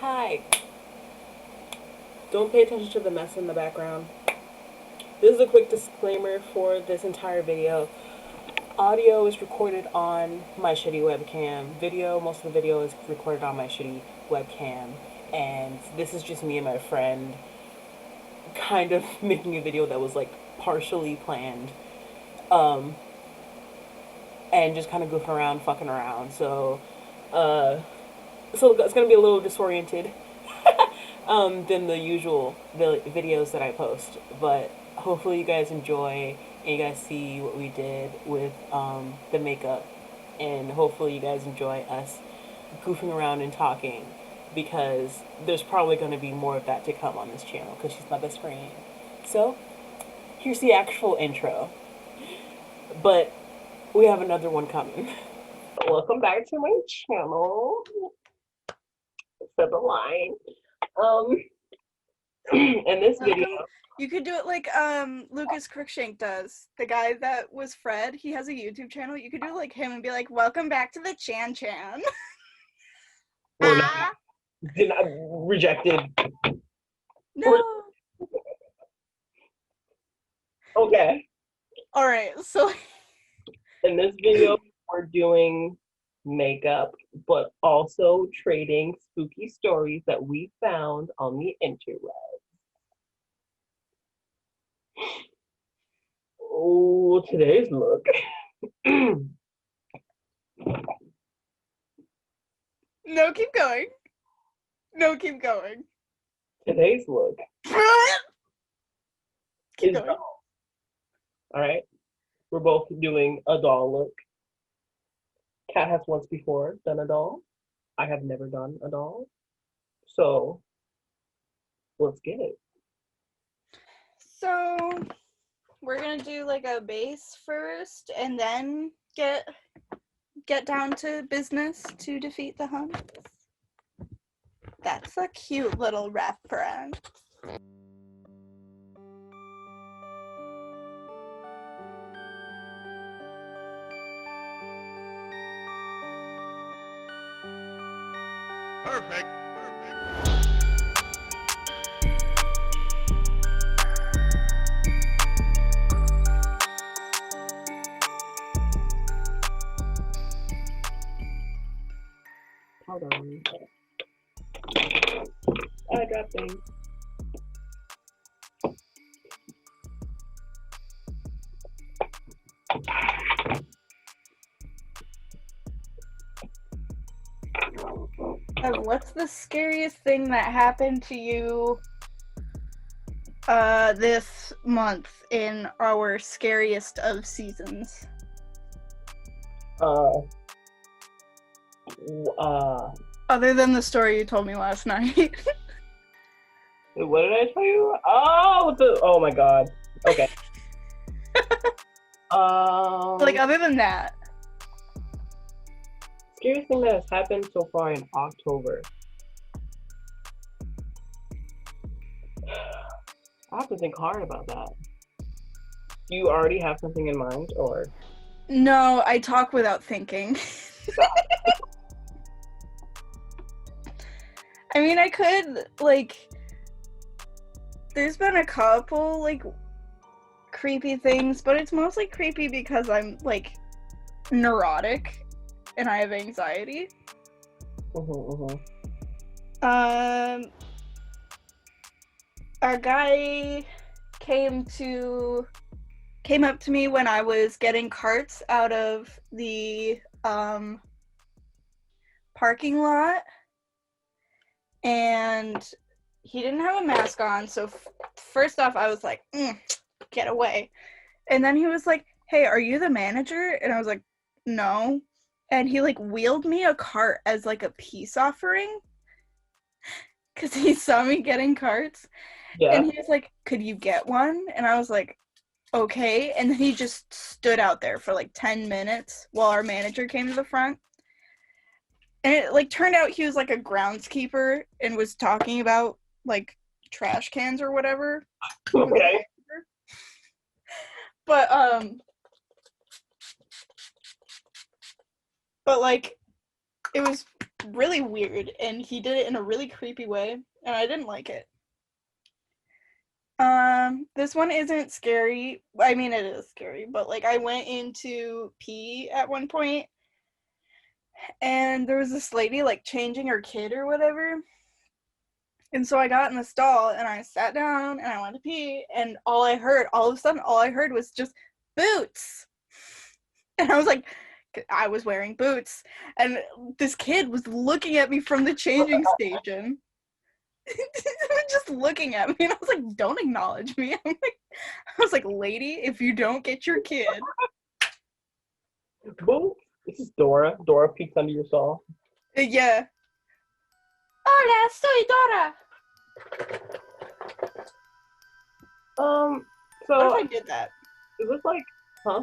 Hi. Don't pay attention to the mess in the background. This is a quick disclaimer for this entire video. Audio is recorded on my shitty webcam. Most of the video is recorded on my shitty webcam. And this is just me and my friend kind of making a video that was like partially planned. Um, and just kind of goofing around, fucking around. Uh, so it's gonna be a little disoriented than the usual videos that I post. But hopefully you guys enjoy and you guys see what we did with the makeup. And hopefully you guys enjoy us goofing around and talking because there's probably going to be more of that to come on this channel because she's my best friend. So here's the actual intro. But we have another one coming. Welcome back to my channel. For the line. Um, in this video, You could do it like Lucas Cruikshank does. The guy that was Fred, he has a YouTube channel. You could do like him and be like, "Welcome back to the Chan Chan." we're not did not rejected. No. Okay. All right. So In this video, we're doing makeup, but also trading spooky stories that we found on the internet. Oh, today's look. no, keep going. No, keep going. Today's look Keep is going. doll. All right. We're both doing a doll look. Kat has once before done a doll. I have never done a doll. So let's get it. So we're gonna do like a base first, and then get down to business to defeat the Huns. That's a cute little reference. Perfect. Hold on. I dropped things. What's the scariest thing that happened to you this month in our scariest of seasons? Uh, uh, Other than the story you told me last night. what did I tell you? Oh my god. Okay. Like, other than that. Scariest thing that has happened so far in October. I have to think hard about that. Do you already have something in mind, or? No, I talk without thinking. I mean, I could, like, there's been a couple, like, creepy things, but it's mostly creepy because I'm, like, neurotic and I have anxiety. Um, a guy came up to me when I was getting carts out of the parking lot, and he didn't have a mask on. So first off, I was like, get away. And then he was like, "Hey, are you the manager?" And I was like, "No." And he like wheeled me a cart as like a peace offering because he saw me getting carts. Yeah. And he was like, "Could you get one?" And I was like, "Okay." And then he just stood out there for like 10 minutes while our manager came to the front. And it like turned out he was like a groundskeeper and was talking about like trash cans or whatever. Okay. But like it was really weird, and he did it in a really creepy way, and I didn't like it. This one isn't scary. I mean, it is scary, but like I went into pee at one point, and there was this lady like changing her kid or whatever. And so I got in the stall and I sat down and I went to pee, and all of a sudden, all I heard was just boots. And I was like, I was wearing boots, and this kid was looking at me from the changing station. Just looking at me, and I was like, don't acknowledge me. I was like, lady, if you don't get your kid. Boom. This is Dora. Dora peeks under your stall. Yeah. Hola, soy Dora. So What if I did that? it was like, huh?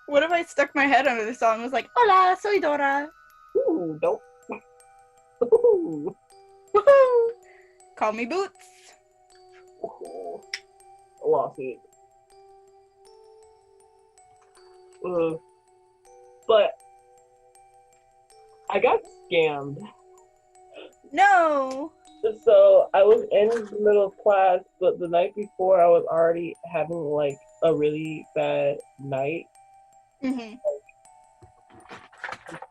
What if I stuck my head under the stall and was like, hola, soy Dora. Ooh, don't. Ooh. Woohoo! Call me Boots. Ooh. A lawsuit. But I got scammed. No. So I was in the middle of class, but the night before I was already having like a really bad night. Mm-hmm.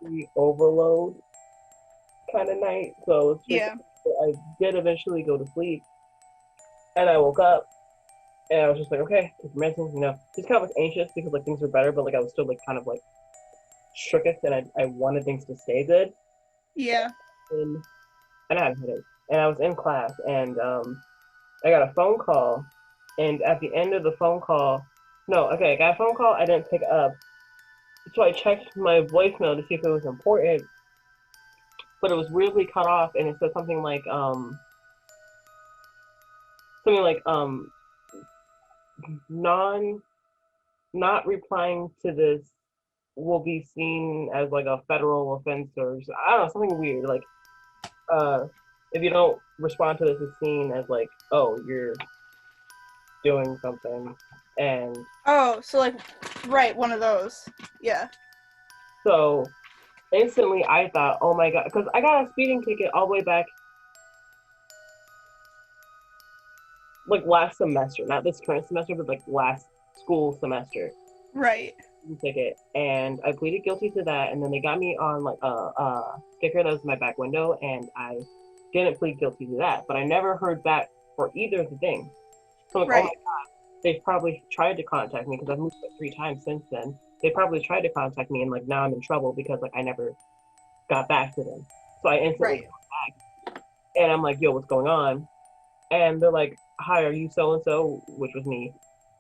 The overload kind of night. So Yeah. I did eventually go to sleep, and I woke up, and I was just like, okay, it's medicine, just kind of like anxious because like things were better, but like I was still like kind of like shooketh, and I wanted things to stay good. Yeah. And I had a headache, and I was in class, and I got a phone call, and at the end of the phone call, no, okay, I got a phone call, I didn't pick up, so I checked my voicemail to see if it was important, but it was weirdly cut off, and it said something like non not replying to this will be seen as like a federal offense, or I don't know, something weird, like uh if you don't respond to this, it's seen as like, oh, you're doing something. And Oh, so like, right, one of those. Yeah. so instantly I thought, oh my God, because I got a speeding ticket all the way back like last semester, not this current semester, but like last school semester Right. ticket. And I pleaded guilty to that. And then they got me on like a sticker that was in my back window. And I didn't plead guilty to that. But I never heard back for either of the things. So I'm like, oh my Right. God, they've probably tried to contact me because I've moved like 3 times since then. They probably tried to contact me, and like now I'm in trouble because like I never got back to them. So I instantly Right. called back, and I'm like, yo, what's going on? And they're like, hi, are you so and so? Which was me.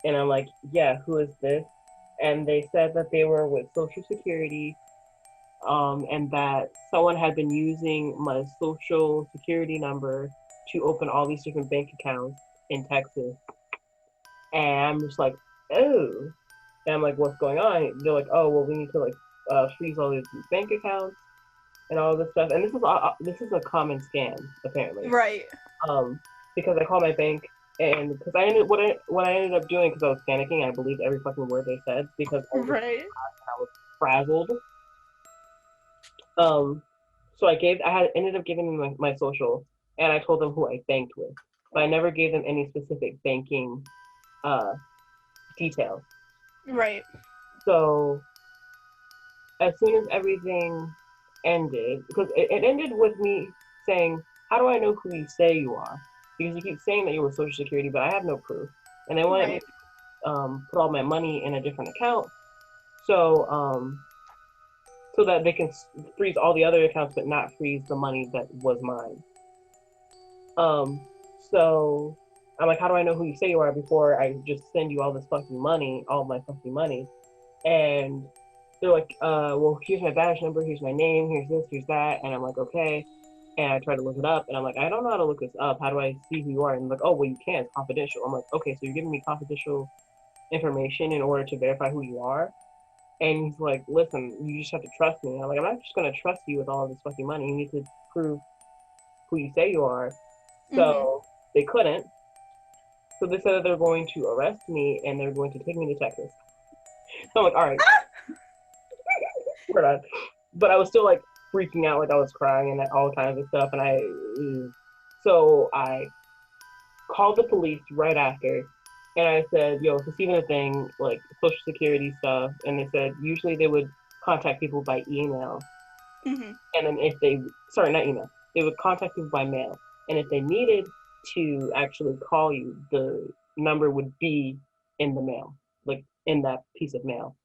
And I'm like, yeah, who is this? And they said that they were with Social Security, and that someone had been using my Social Security number to open all these different bank accounts in Texas. And I'm just like, oh. And I'm like, what's going on? They're like, oh, well, we need to like freeze all these bank accounts and all this stuff. And this is a common scam apparently. Right. Um, because I called my bank, and because what I ended up doing, because I was panicking, I believed every fucking word they said because Right. I was frazzled. So I had ended up giving them my social, and I told them who I banked with, but I never gave them any specific banking uh details. Right. So as soon as everything ended, because it ended with me saying, how do I know who you say you are? Because you keep saying that you were Social Security, but I have no proof. And they wanted me Right. to put all my money in a different account, so so that they can freeze all the other accounts, but not freeze the money that was mine. Um, so I'm like, how do I know who you say you are before I just send you all this fucking money, all my fucking money? And they're like, well, here's my badge number, here's my name, here's this, here's that. And I'm like, okay. And I try to look it up, and I'm like, I don't know how to look this up. How do I see who you are? And they're like, oh, well, you can. It's confidential. I'm like, okay, so you're giving me confidential information in order to verify who you are? And he's like, listen, you just have to trust me. I'm like, I'm not just going to trust you with all of this fucking money. You need to prove who you say you are. Mm-hmm. So they couldn't. So they said that they're going to arrest me and they're going to take me to Texas. I'm like, all right, we're done. But I was still like freaking out, like I was crying and all kinds of stuff. And so I called the police right after, and I said, "Yo, is this even a thing? Like Social Security stuff?" And they said usually they would contact people by email, Hmm. and then if they, sorry, not email, they would contact people by mail, and if they needed to actually call you, the number would be in the mail, like in that piece of mail.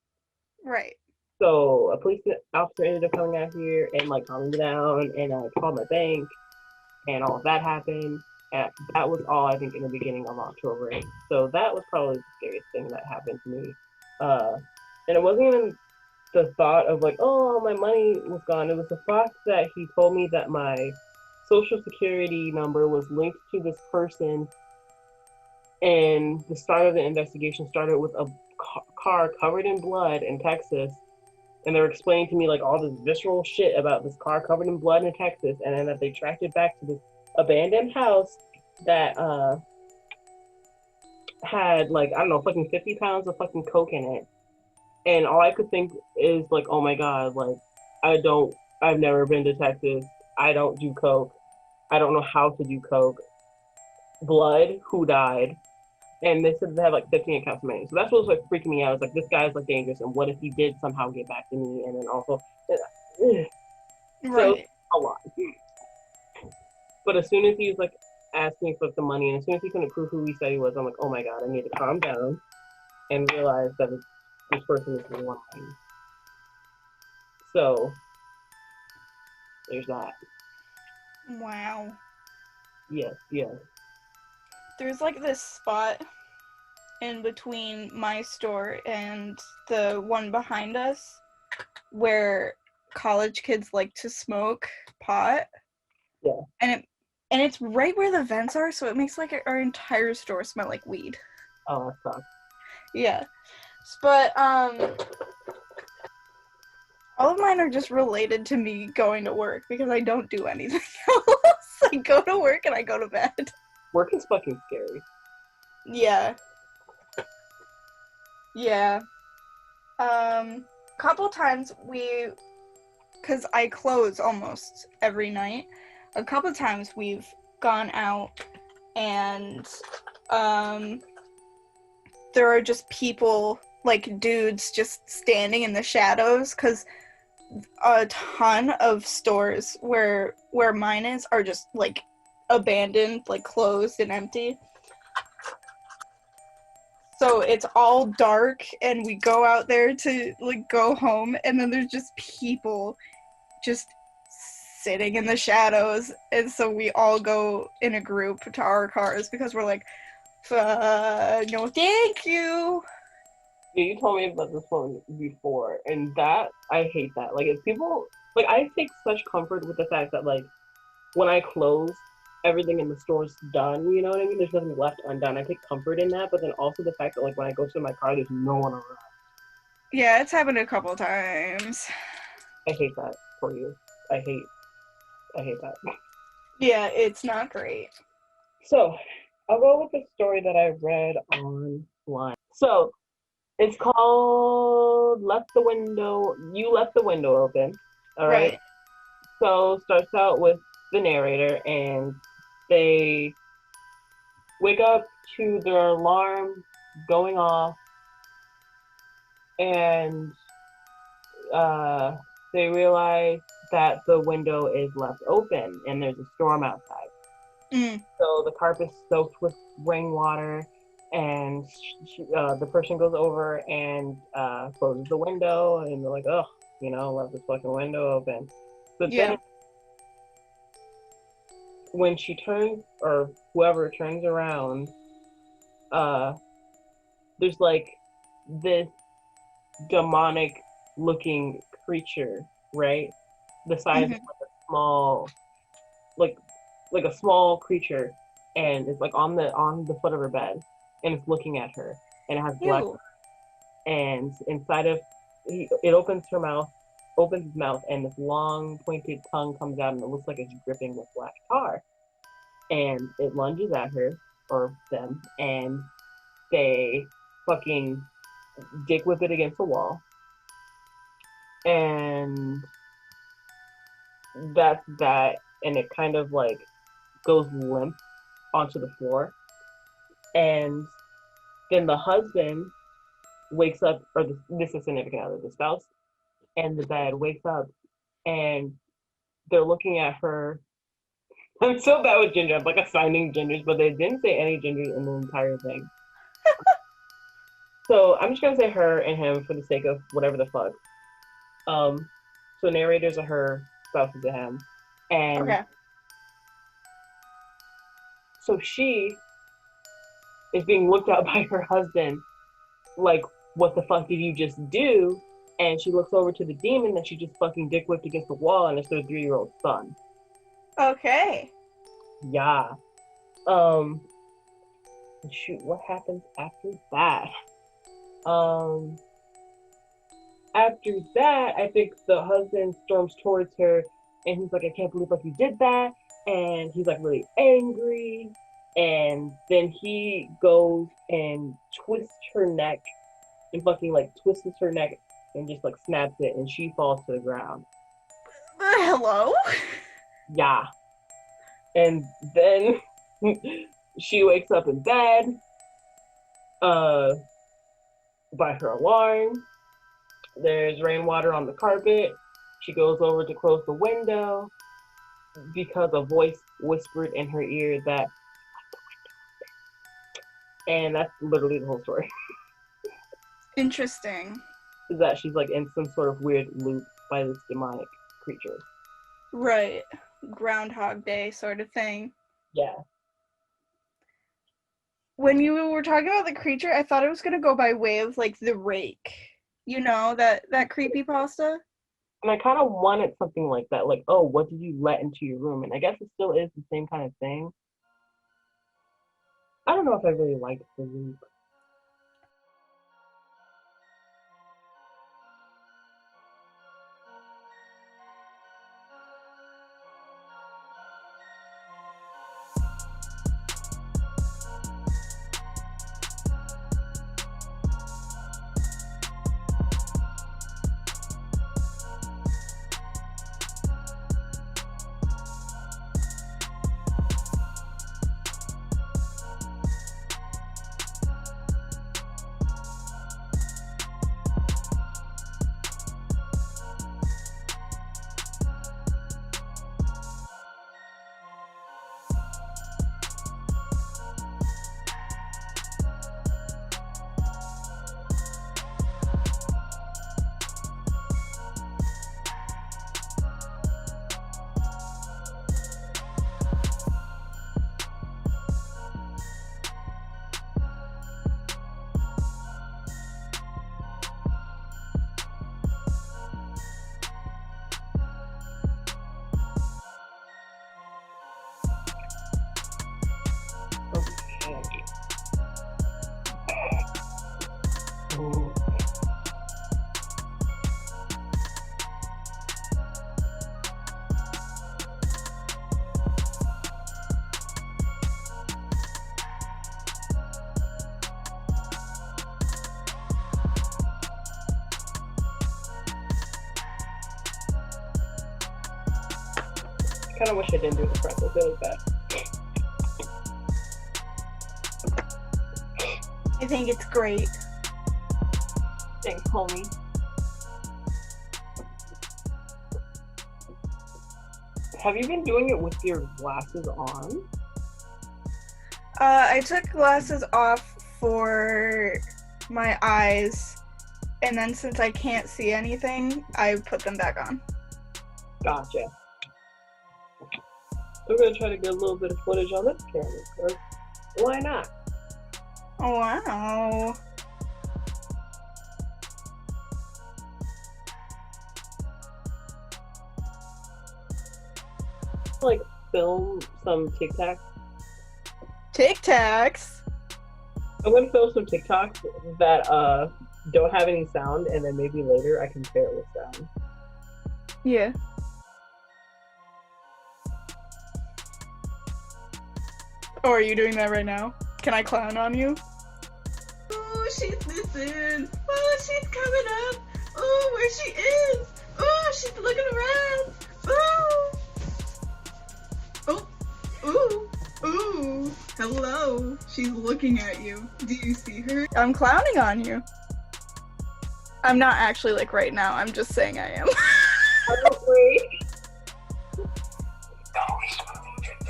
Right. So a police officer ended up coming out here and like calming me down, and I called my bank, and all of that happened. And that was all I think in the beginning of October. So that was probably the scariest thing that happened to me. Uh, and it wasn't even the thought of like, oh, my money was gone. It was the fact that he told me that my social security number was linked to this person, and the start of the investigation started with a car covered in blood in Texas, and they were explaining to me like all this visceral shit about this car covered in blood in Texas, and then that they tracked it back to this abandoned house that had like I don't know, fucking 50 pounds of fucking coke in it. And all I could think is like, oh my god, like I don't, I've never been to Texas. I don't do coke. I don't know how to do coke. Blood, who died? And they said they have like 15 accounts remaining. So that's what was like freaking me out. It's like this guy's like dangerous, and what if he did somehow get back to me? And then also, so Right. a lot. But as soon as he was like asking for the money, and as soon as he couldn't prove who he said he was, I'm like, oh my god, I need to calm down and realize that this person is lying. So there's that. Wow. Yes, yes, There's like this spot in between my store and the one behind us where college kids like to smoke pot, yeah. and it's right where the vents are, so it makes like our entire store smell like weed. Oh, that sucks. Yeah. But all of mine are just related to me going to work because I don't do anything else. I go to work and I go to bed. Work is fucking scary. Yeah. Yeah. Couple times cuz I close almost every night. A couple times we've gone out and um there are just people like dudes just standing in the shadows cuz a ton of stores where mine is are just like abandoned, like closed and empty. So it's all dark and we go out there to like go home and then there's just people just sitting in the shadows, and so we all go in a group to our cars because we're like, no thank you. Yeah, you told me about this one before, and that I hate that. Like, if people like, I take such comfort with the fact that like when I close, everything in the store's done. You know what I mean? There's nothing left undone. I take comfort in that, but then also the fact that like when I go to my car, there's no one around. Yeah, it's happened a couple times. I hate that for you. I hate. I hate that. Yeah, it's not great. So, I'll go with the story that I read online. So, it's called Left the Window. You Left the Window Open. All right. Right. So, starts out with the narrator, and they wake up to their alarm going off, and uh, they realize that the window is left open and there's a storm outside. Mm, So the carpet's soaked with rainwater, and the person goes over and closes the window, and they're like, "Oh, left this fucking window open." But then yeah. when she turns, or whoever turns around, uh, there's like this demonic looking creature, right? The size of Mm-hmm. like a small, like a small creature, and it's like on the foot of her bed, and it's looking at her, and it has black, Ew. and inside of it opens its mouth, and this long pointed tongue comes out, and it looks like it's dripping with black tar, and it lunges at her or them, and they fucking dick whip it against the wall, and that's that. And it kind of like goes limp onto the floor. And then the husband wakes up, or this is significant other, the spouse, and the bed wakes up, and they're looking at her. I'm so bad with ginger. I'm like assigning gingers, but they didn't say any gingers in the entire thing. So I'm just gonna say her and him for the sake of whatever the fuck. Um, so narrators are her, spouses are him, and Okay. so she is being looked at by her husband, like, what the fuck did you just do? And she looks over to the demon that she just fucking dick whipped against the wall, and it's their 3-year-old son. Okay. Yeah. Um, shoot, what happens after that? Um, After that, I think the husband storms towards her, and he's like, "I can't believe like you did that," and he's like really angry, and then he goes and twists her neck and fucking like twists her neck and just like snaps it, and she falls to the ground. Hello? Yeah, and then she wakes up in bed, uh, by her alarm. There's rainwater on the carpet. She goes over to close the window because a voice whispered in her ear that, and that's literally the whole story. Interesting. Is that she's like in some sort of weird loop by this demonic creature. Right. Groundhog Day sort of thing. Yeah. When you were talking about the creature, I thought it was gonna go by way of like the rake. You know, that creepy pasta? And I kind of wanted something like that. Like, oh, what did you let into your room? And I guess it still is the same kind of thing. I don't know if I really liked the loop. Okay. Mm. Kind of wish I didn't do the pretzel. It was bad. I think it's great. Thanks, homie. Have you been doing it with your glasses on? I took glasses off for my eyes, and then since I can't see anything, I put them back on. Gotcha. I'm gonna try to get a little bit of footage on this camera, because why not? Oh, wow. Like, film some TikToks. Tic Tacs? I'm gonna film some TikToks that don't have any sound, and then maybe later I can pair it with sound. Yeah. Oh, are you doing that right now? Can I clown on you? Oh, Oh, she's missing. Oh, she's coming up. Oh, where she is. Oh, she's looking around. Oh. Oh. Ooh. Ooh. Hello. She's looking at you. Do you see her? I'm clowning on you. I'm not actually like right now. I'm just saying I am.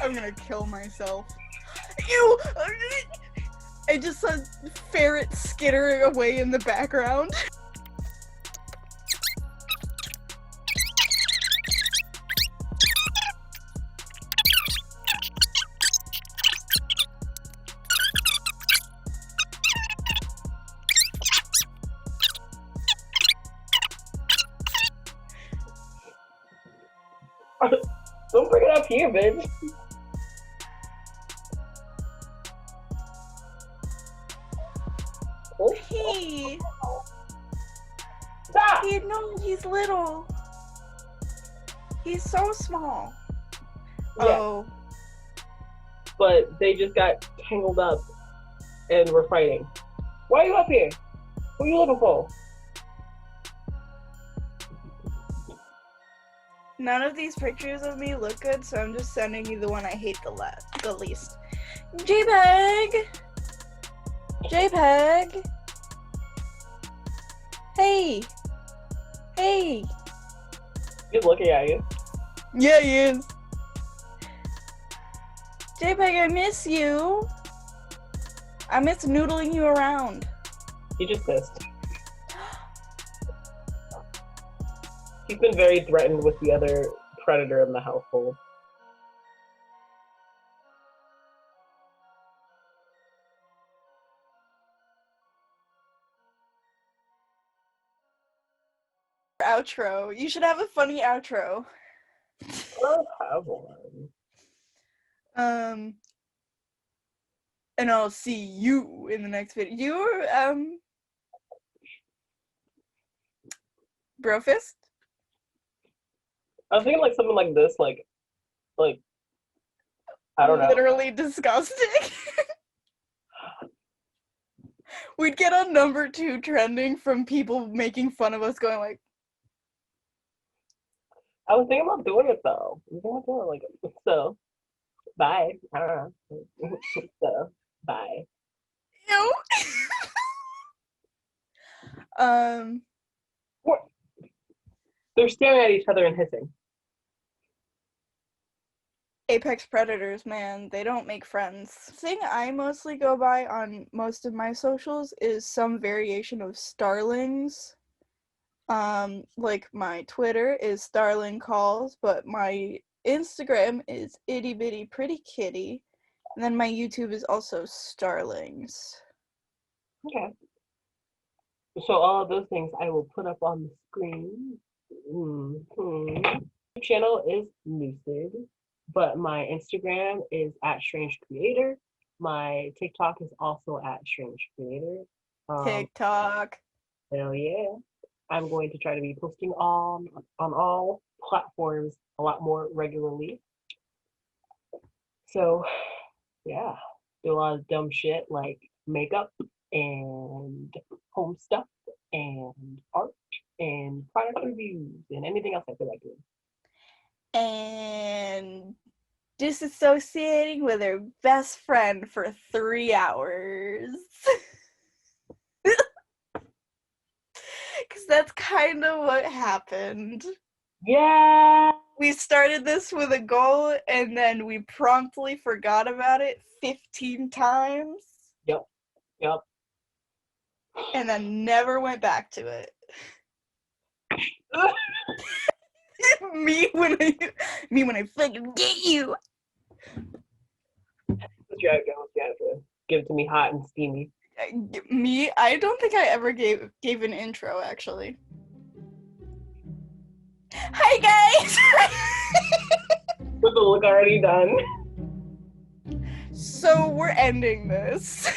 I'm gonna kill myself. Ew! I just saw ferret skittering away in the background. Don't bring it up here, bitch. He Stop! no, he's little. He's so small. Yeah. Oh. But they just got tangled up and were fighting. Why are you up here? Who are you looking for? None of these pictures of me look good, so I'm just sending you the one I hate the least. JPEG! JPEG! Hey! Hey! He's looking at you. Yeah, he is. JPEG, I miss you. I miss noodling you around. He just pissed. He's been very threatened with the other predator in the household. Outro. You should have a funny outro. I have one. And I'll see you in the next video. You're, Brofist? I was thinking like something like this, like I don't know. Literally disgusting. We'd get on number 2 trending from people making fun of us going like, I was thinking about doing it though. I was thinking about doing it like so. Bye. I don't know. So bye. ew. What? They're staring at each other and hissing. Apex predators, man, they don't make friends. The thing I mostly go by on most of my socials is some variation of Starlings. Like my Twitter is Starling Calls, but my Instagram is Itty Bitty Pretty Kitty, and then my YouTube is also Starlings. Okay. So all of those things I will put up on the screen. Mm-hmm. Channel is Lucid, but my Instagram is at Strange Creator. My TikTok is also at Strange Creator. TikTok. Hell yeah. I'm going to try to be posting on all platforms a lot more regularly. So yeah, do a lot of dumb shit like makeup and home stuff and art and product reviews and anything else I feel like doing. And disassociating with her best friend for 3 hours. Because that's kind of what happened. Yeah. We started this with a goal and then we promptly forgot about it 15 times. Yep. And then never went back to it. me when I fucking get you. Let's try it, go. Give it to me hot and steamy. Me? I don't think I ever gave an intro, actually. Hi, guys! With the look already done. So, we're ending this.